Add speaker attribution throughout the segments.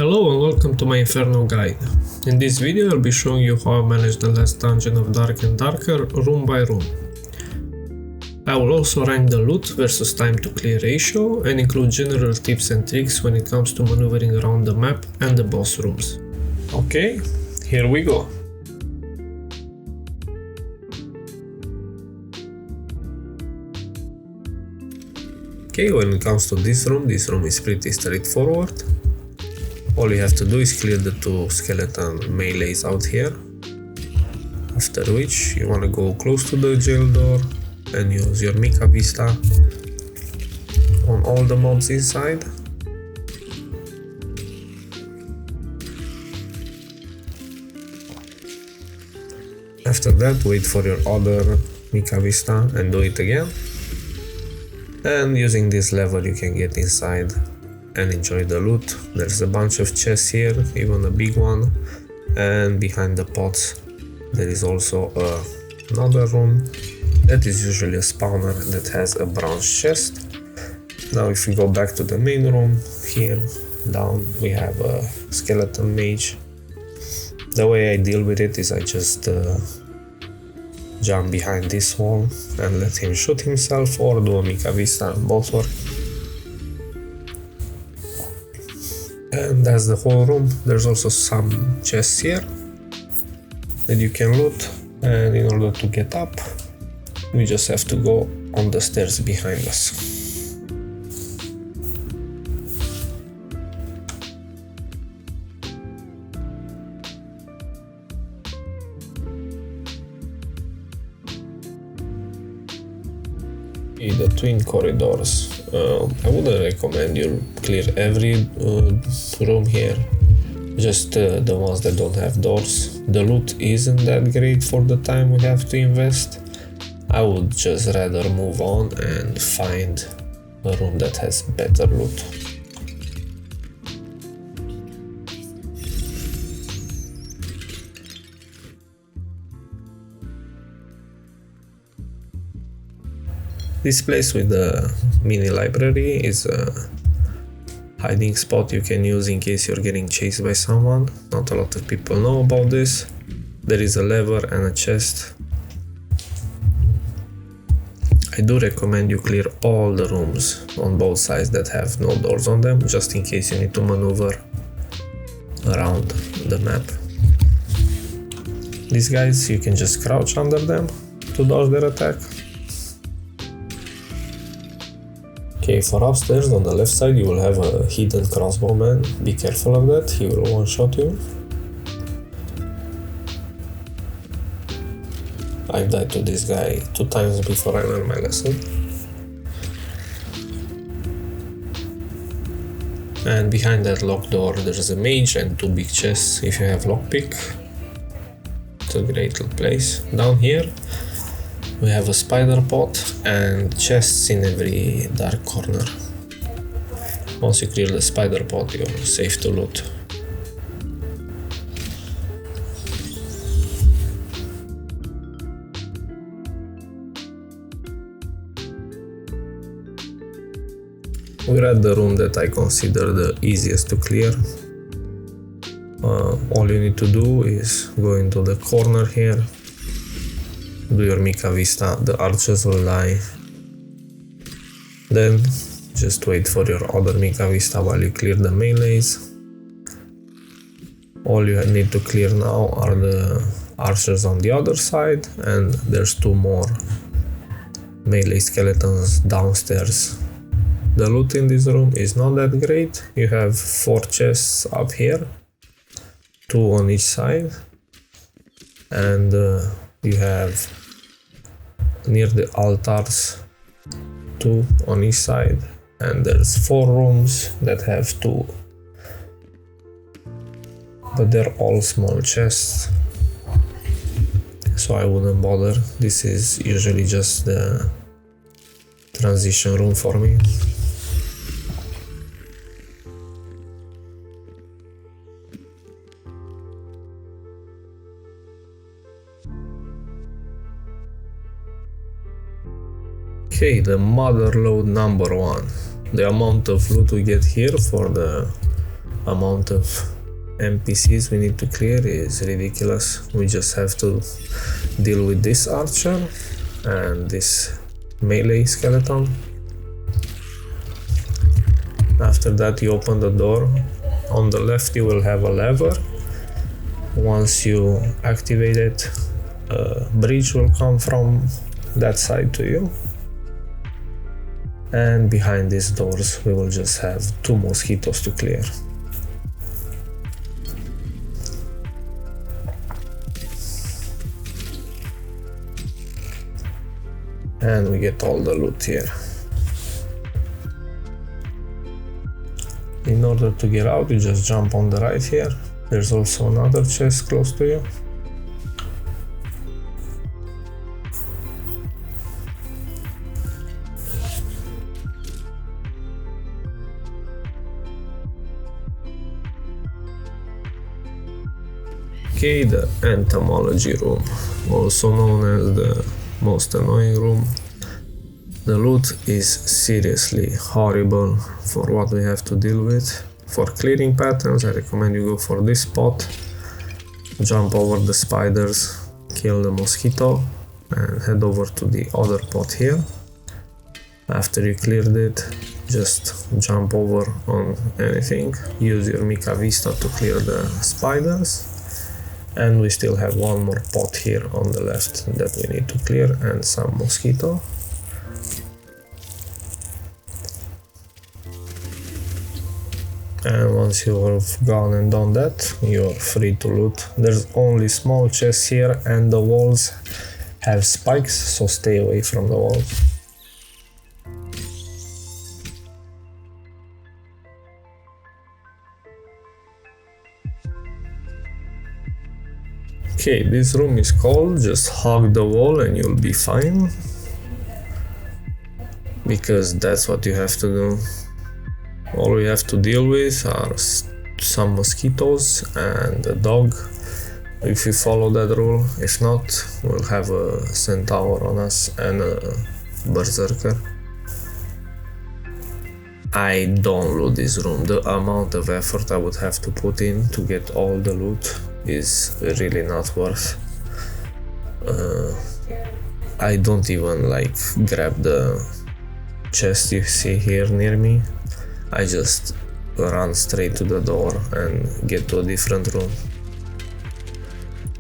Speaker 1: Hello and welcome to my Inferno guide. In this video I'll be showing you how I managed the last dungeon of Dark and Darker room by room. I will also rank the loot versus time to clear ratio and include general tips and tricks when it comes to maneuvering around the map and the boss rooms. Okay, here we go. Okay, when it comes to this room is pretty straightforward. All you have to do is clear the two skeleton melees out here, after which you want to go close to the jail door and use your Mica Vista on all the mobs inside. After that, wait for your other Mica Vista and do it again. And using this lever you can get inside and enjoy the loot. There's a bunch of chests here, even a big one, and behind the pots there is also another room that is usually a spawner that has a bronze chest. Now if we go back to the main room, here down we have a skeleton mage. The way I deal with it is I just jump behind this wall and let him shoot himself or do a Mica Vista, both work. And that's the whole room. There's also some chests here that you can loot, and in order to get up we just have to go on the stairs behind us. The twin corridors. I wouldn't recommend you clear every room here, just the ones that don't have doors. The loot isn't that great for the time we have to invest. I would just rather move on and find a room that has better loot. This place with the mini library is a hiding spot you can use in case you're getting chased by someone. Not a lot of people know about this. There is a lever and a chest. I do recommend you clear all the rooms on both sides that have no doors on them, just in case you need to maneuver around the map. These guys, you can just crouch under them to dodge their attack. Okay, for upstairs on the left side you will have a hidden crossbowman. Be careful of that, he will one-shot you. I've died to this guy 2 times before I learned my lesson. And behind that locked door there's a mage and 2 big chests if you have lockpick. It's a great little place. Down here we have a spider pot and chests in every dark corner. Once you clear the spider pot, you're safe to loot. We're at the room that I consider the easiest to clear. All you need to do is go into the corner here, do your Mica Vista, the archers will die. Then just wait for your other Mica Vista while you clear the melees. All you need to clear now are the archers on the other side, and there's 2 more melee skeletons downstairs. The loot in this room is not that great. You have 4 chests up here, 2 on each side, and you have near the altars 2 on each side, and there's 4 rooms that have 2, but they're all small chests, so I wouldn't bother. This is usually just the transition room for me. Okay, the mother load number 1. The amount of loot we get here for the amount of NPCs we need to clear is ridiculous. We just have to deal with this archer and this melee skeleton. After that you open the door. On the left you will have a lever. Once you activate it, a bridge will come from that side to you. And behind these doors we will just have 2 mosquitoes to clear. And we get all the loot here. In order to get out, you just jump on the right here. There's also another chest close to you. Okay, the entomology room, also known as the most annoying room. The loot is seriously horrible for what we have to deal with. For clearing patterns, I recommend you go for this spot, jump over the spiders, kill the mosquito, and head over to the other pot here. After you cleared it, just jump over on anything, use your Mica Vista to clear the spiders. And we still have one more pot here on the left that we need to clear, and some mosquito. And once you have gone and done that, you're free to loot. There's only small chests here, and the walls have spikes, so stay away from the walls. Okay, this room is cold, just hug the wall and you'll be fine. Because that's what you have to do. All we have to deal with are some mosquitoes and a dog, if we follow that rule. If not, we'll have a centaur on us and a berserker. I don't loot this room. The amount of effort I would have to put in to get all the loot is really not worth. I don't even like grab the chest you see here near me. I just run straight to the door and get to a different room.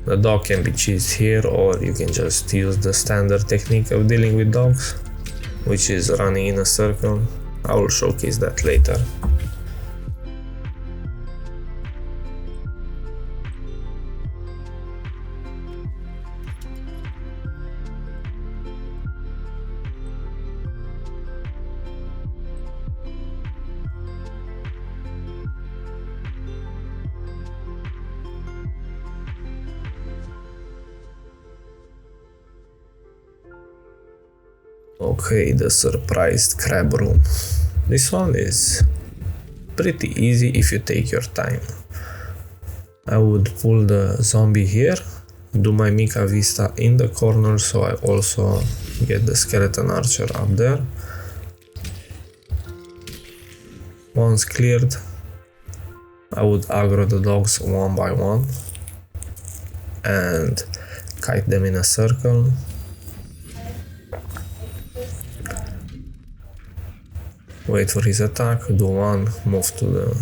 Speaker 1: The dog can be cheesed here, or you can just use the standard technique of dealing with dogs, which is running in a circle. I will showcase that later. Okay, the surprised crab room. This one is pretty easy if you take your time. I would pull the zombie here, do my Mica Vista in the corner so I also get the skeleton archer up there. Once cleared, I would aggro the dogs one by one and kite them in a circle. Wait for his attack, do one, move to the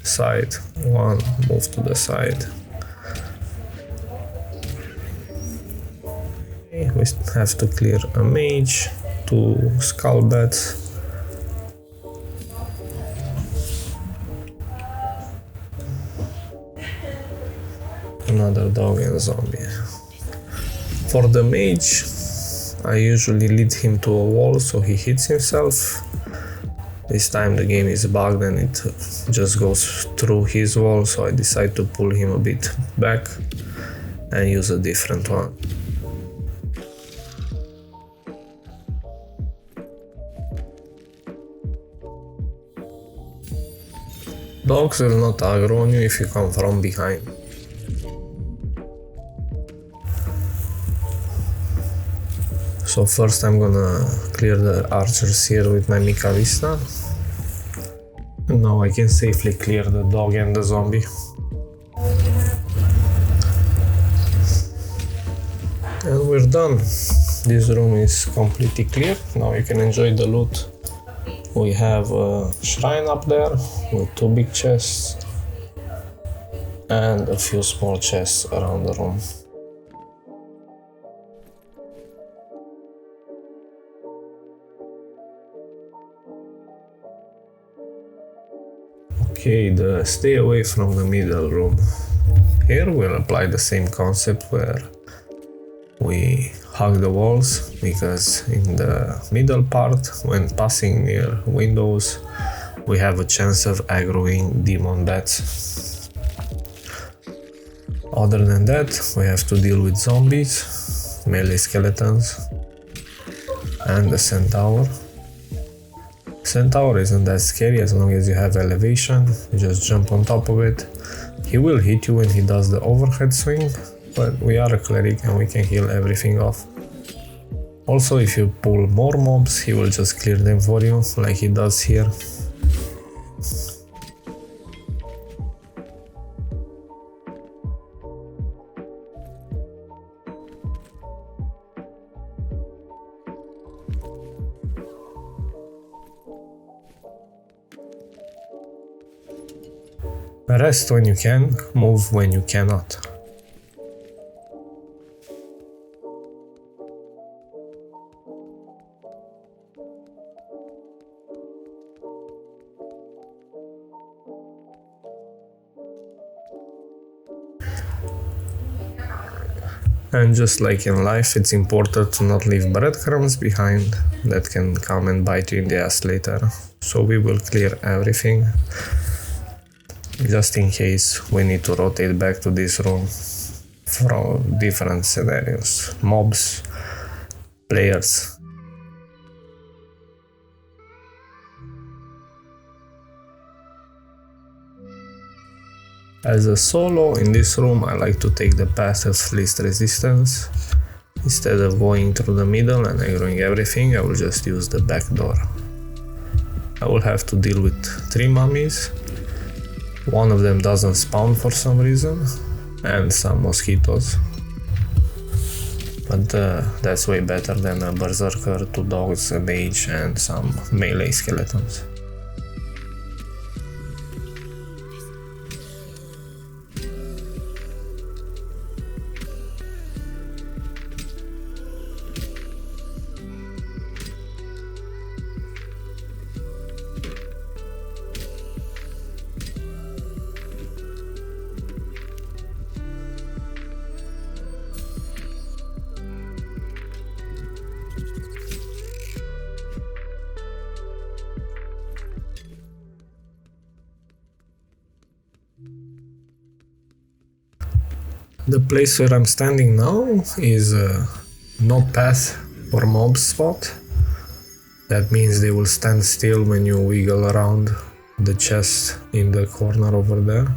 Speaker 1: side, one, move to the side. Okay, we have to clear a mage, 2 skull bats. Another dog and zombie. For the mage, I usually lead him to a wall so he hits himself. This time the game is bugged and it just goes through his wall, so I decide to pull him a bit back and use a different one. Dogs will not aggro on you if you come from behind. So first I'm gonna clear the archers here with my Mica Vista. And now I can safely clear the dog and the zombie. And we're done. This room is completely clear. Now you can enjoy the loot. We have a shrine up there with 2 big chests and a few small chests around the room. Okay, stay away from the middle room. Here we'll apply the same concept where we hug the walls, because in the middle part, when passing near windows, we have a chance of aggroing demon bats. Other than that, we have to deal with zombies, melee skeletons, and the centaur. Centaur isn't that scary as long as you have elevation. You just jump on top of it. He will hit you when he does the overhead swing, but we are a cleric and we can heal everything off. Also, if you pull more mobs, he will just clear them for you, like he does here. Rest when you can, move when you cannot. And just like in life, it's important to not leave breadcrumbs behind that can come and bite you in the ass later. So we will clear everything, just in case we need to rotate back to this room from different scenarios, mobs, players. As a solo in this room, I like to take the path of least resistance. Instead of going through the middle and aggroing everything, I will just use the back door. I will have to deal with 3 mummies. One of them doesn't spawn for some reason, and some mosquitoes. But that's way better than a berserker, 2 dogs, a mage, and some melee skeletons. The place where I'm standing now is a no path or mob spot. That means they will stand still when you wiggle around the chest in the corner over there.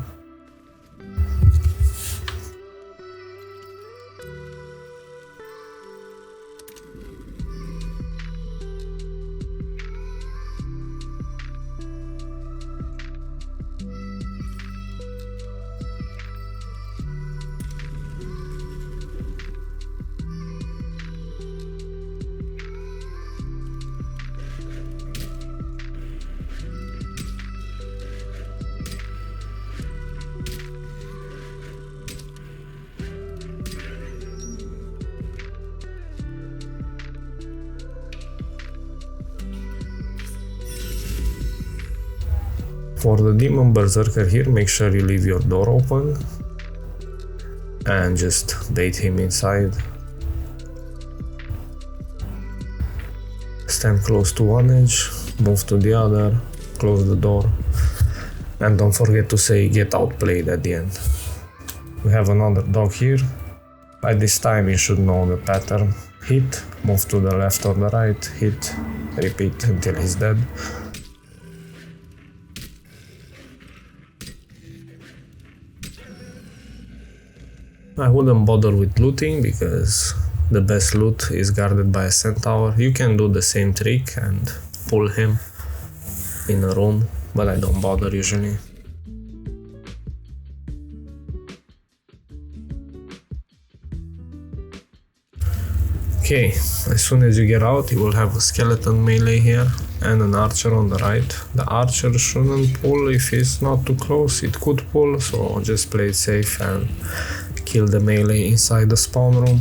Speaker 1: For the demon berserker here, make sure you leave your door open and just bait him inside. Stand close to one edge, move to the other, close the door, and don't forget to say get outplayed at the end. We have another dog here. By this time you should know the pattern. Hit, move to the left or the right, hit, repeat until he's dead. I wouldn't bother with looting because the best loot is guarded by a centaur. You can do the same trick and pull him in a room but I don't bother usually. Okay, as soon as you get out, you will have a skeleton melee here and an archer on the right. The archer shouldn't pull if he's not too close, it could pull, so just play it safe and kill the melee inside the spawn room.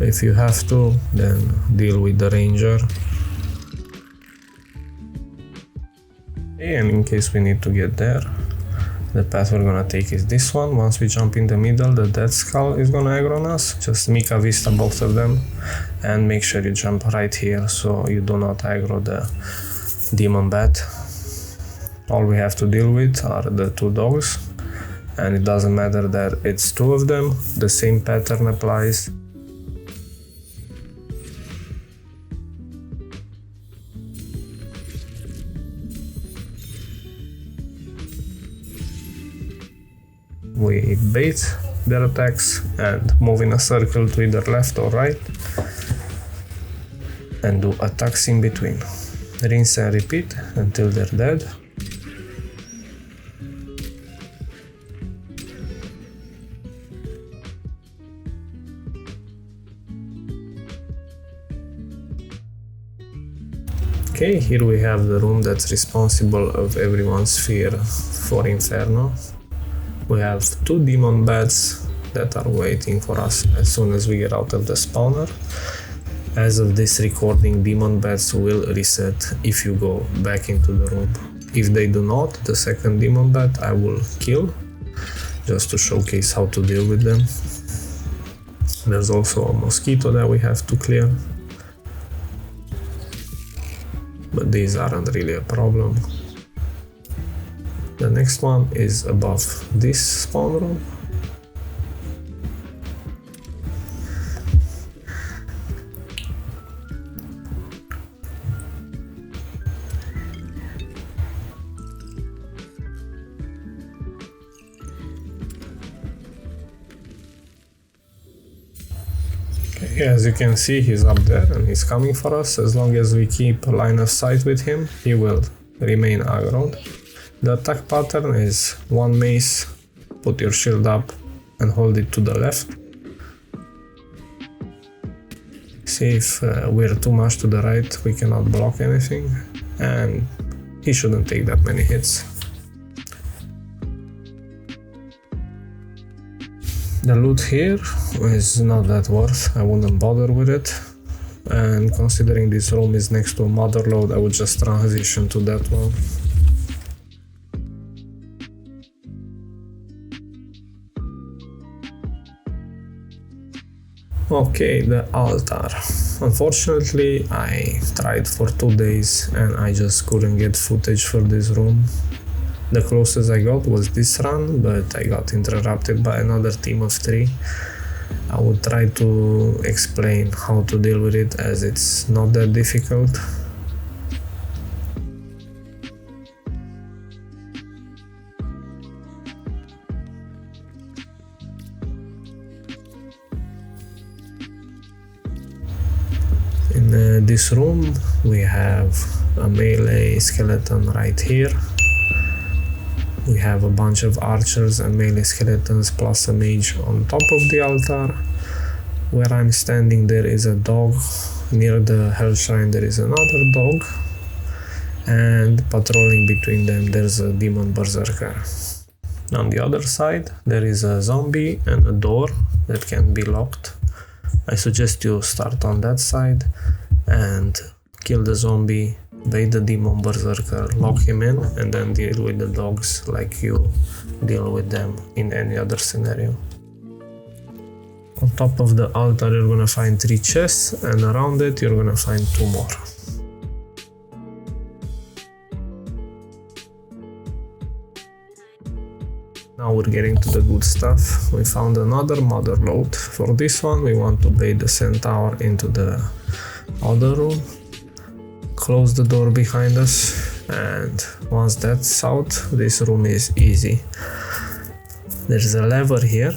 Speaker 1: If you have to, then deal with the ranger. And in case we need to get there, the path we're gonna take is this one. Once we jump in the middle, the dead skull is gonna aggro on us. Just Mika Vista both of them and make sure you jump right here so you do not aggro the demon bat. All we have to deal with are the two dogs, and it doesn't matter that it's two of them, the same pattern applies. We bait their attacks and move in a circle to either left or right and do attacks in between. Rinse and repeat until they're dead. Okay, here we have the room that's responsible of everyone's fear for Inferno. We have two demon bats that are waiting for us as soon as we get out of the spawner. As of this recording, demon bats will reset if you go back into the room. If they do not, the second demon bat I will kill, just to showcase how to deal with them. There's also a mosquito that we have to clear, but these aren't really a problem. The next one is above this spawn room. Okay, as you can see, he's up there and he's coming for us. As long as we keep a line of sight with him, he will remain aggroed. The attack pattern is one mace, put your shield up and hold it to the left. See if we're too much to the right, we cannot block anything, and he shouldn't take that many hits. The loot here is not that worth, I wouldn't bother with it. And considering this room is next to a mother lode, I would just transition to that one. Okay, the altar. Unfortunately, I tried for 2 days and I just couldn't get footage for this room. The closest I got was this run, but I got interrupted by another team of 3. I would try to explain how to deal with it, as it's not that difficult. In this room we have a melee skeleton right here. We have a bunch of archers and melee skeletons plus a mage on top of the altar. Where I'm standing there is a dog. Near the hell shrine there is another dog. And patrolling between them there's a demon berserker. On the other side there is a zombie and a door that can be locked. I suggest you start on that side and kill the zombie, bait the demon berserker, lock him in, and then deal with the dogs like you deal with them in any other scenario. On top of the altar you're gonna find 3 chests, and around it you're gonna find 2 more. Now we're getting to the good stuff. We found another mother lode. For this one we want to bait the centaur into the other room, close the door behind us, and once that's out, this room is easy. There's a lever here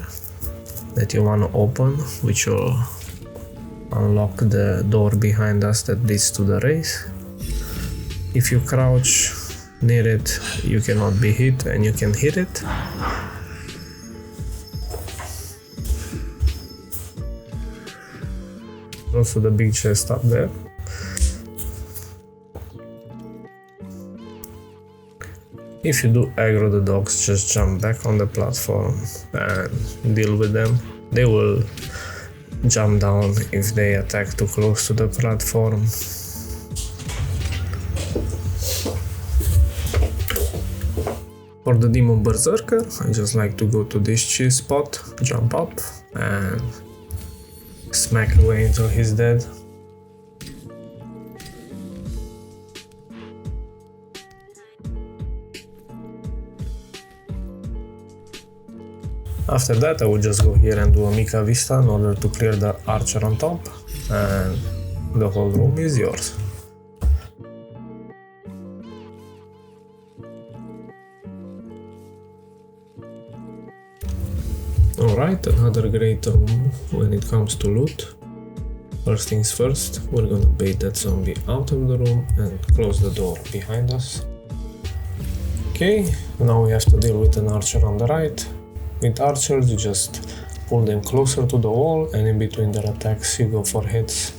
Speaker 1: that you want to open, which will unlock the door behind us that leads to the race. If you crouch near it, you cannot be hit and you can hit it. Also the big chest up there. If you do aggro the dogs, just jump back on the platform and deal with them. They will jump down if they attack too close to the platform. For the demon berserker, I just like to go to this cheese spot, jump up and smack away until he's dead. After that I would just go here and do a Mica Vista in order to clear the archer on top, and the whole room is yours. Alright, another great room when it comes to loot. First things first, we're gonna bait that zombie out of the room and close the door behind us. Okay, now we have to deal with an archer on the right. With archers, you just pull them closer to the wall and in between their attacks you go for hits.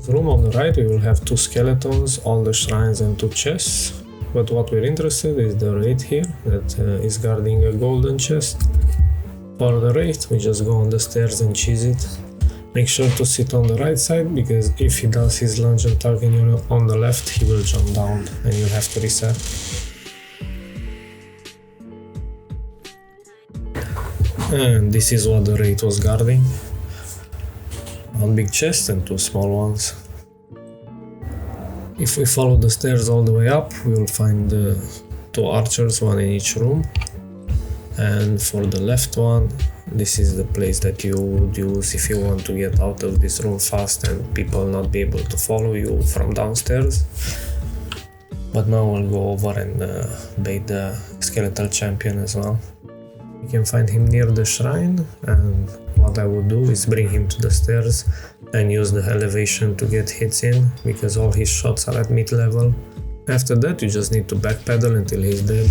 Speaker 1: The room on the right we will have 2 skeletons, all the shrines and 2 chests. But what we're interested in is the wraith here that is guarding a golden chest. For the wraith we just go on the stairs and cheese it. Make sure to sit on the right side, because if he does his lunge attack and you're on the left, he will jump down and you'll have to reset. And this is what the wraith was guarding. 1 big chest and 2 small ones. If we follow the stairs all the way up, we will find 2 archers, 1 in each room. And for the left one, this is the place that you would use if you want to get out of this room fast and people not be able to follow you from downstairs. But now we'll go over and bait the skeletal champion as well. You can find him near the shrine, and what I would do is bring him to the stairs and use the elevation to get hits in, because all his shots are at mid level. After that you just need to backpedal until he's dead.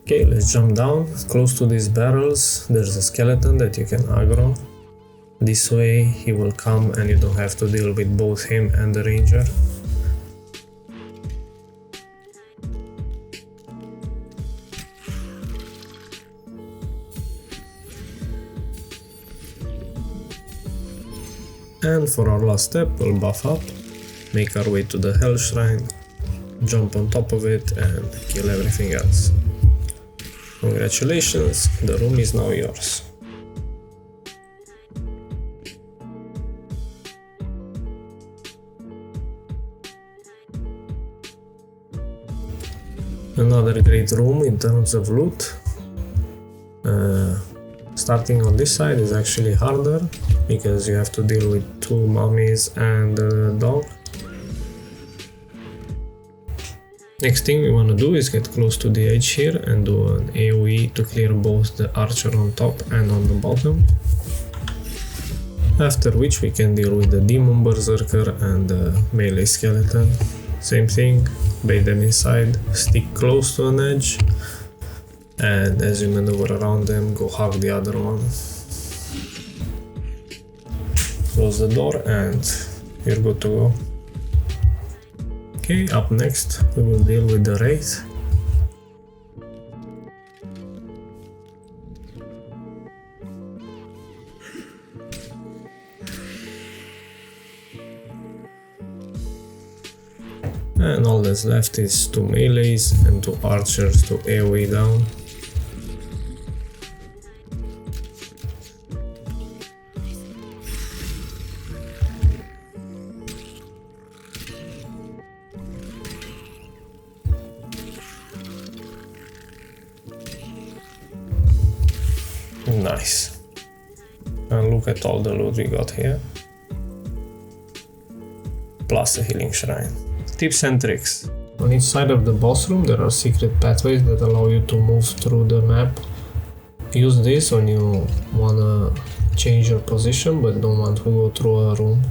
Speaker 1: Okay, let's jump down. Close to these barrels there's a skeleton that you can aggro. This way he will come and you don't have to deal with both him and the ranger. And for our last step, we'll buff up, make our way to the Hell Shrine, jump on top of it and kill everything else. Congratulations, the room is now yours. Another great room in terms of loot. Starting on this side is actually harder, because you have to deal with 2 mummies and a dog. Next thing we want to do is get close to the edge here and do an AoE to clear both the archer on top and on the bottom. After which we can deal with the demon berserker and the melee skeleton. Same thing, bait them inside, stick close to an edge, and as you maneuver around them, go hug the other one. Close the door and you're good to go. Okay, up next we will deal with the wraith. And all that's left is 2 melees and 2 archers to AoE down. Nice. And look at all the loot we got here. Plus a healing shrine. Tips and tricks.
Speaker 2: On each side of the boss room there are secret pathways that allow you to move through the map. Use this when you wanna change your position but don't want to go through a room.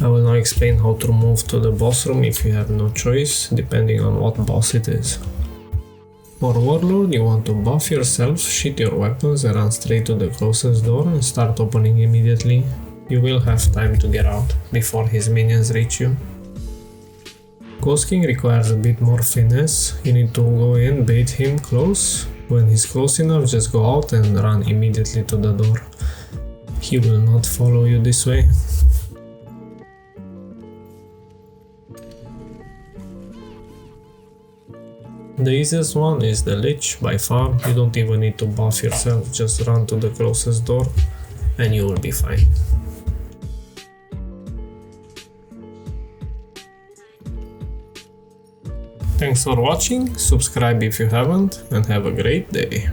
Speaker 2: I will now explain how to move to the boss room if you have no choice, depending on what boss it is. For Warlord, you want to buff yourself, sheath your weapons and run straight to the closest door and start opening immediately. You will have time to get out before his minions reach you. Ghost King requires a bit more finesse. You need to go in, bait him close. When he's close enough, just go out and run immediately to the door. He will not follow you this way. The easiest one is the Lich by far. You don't even need to buff yourself, just run to the closest door and you will be fine. Thanks for watching, subscribe if you haven't, and have a great day.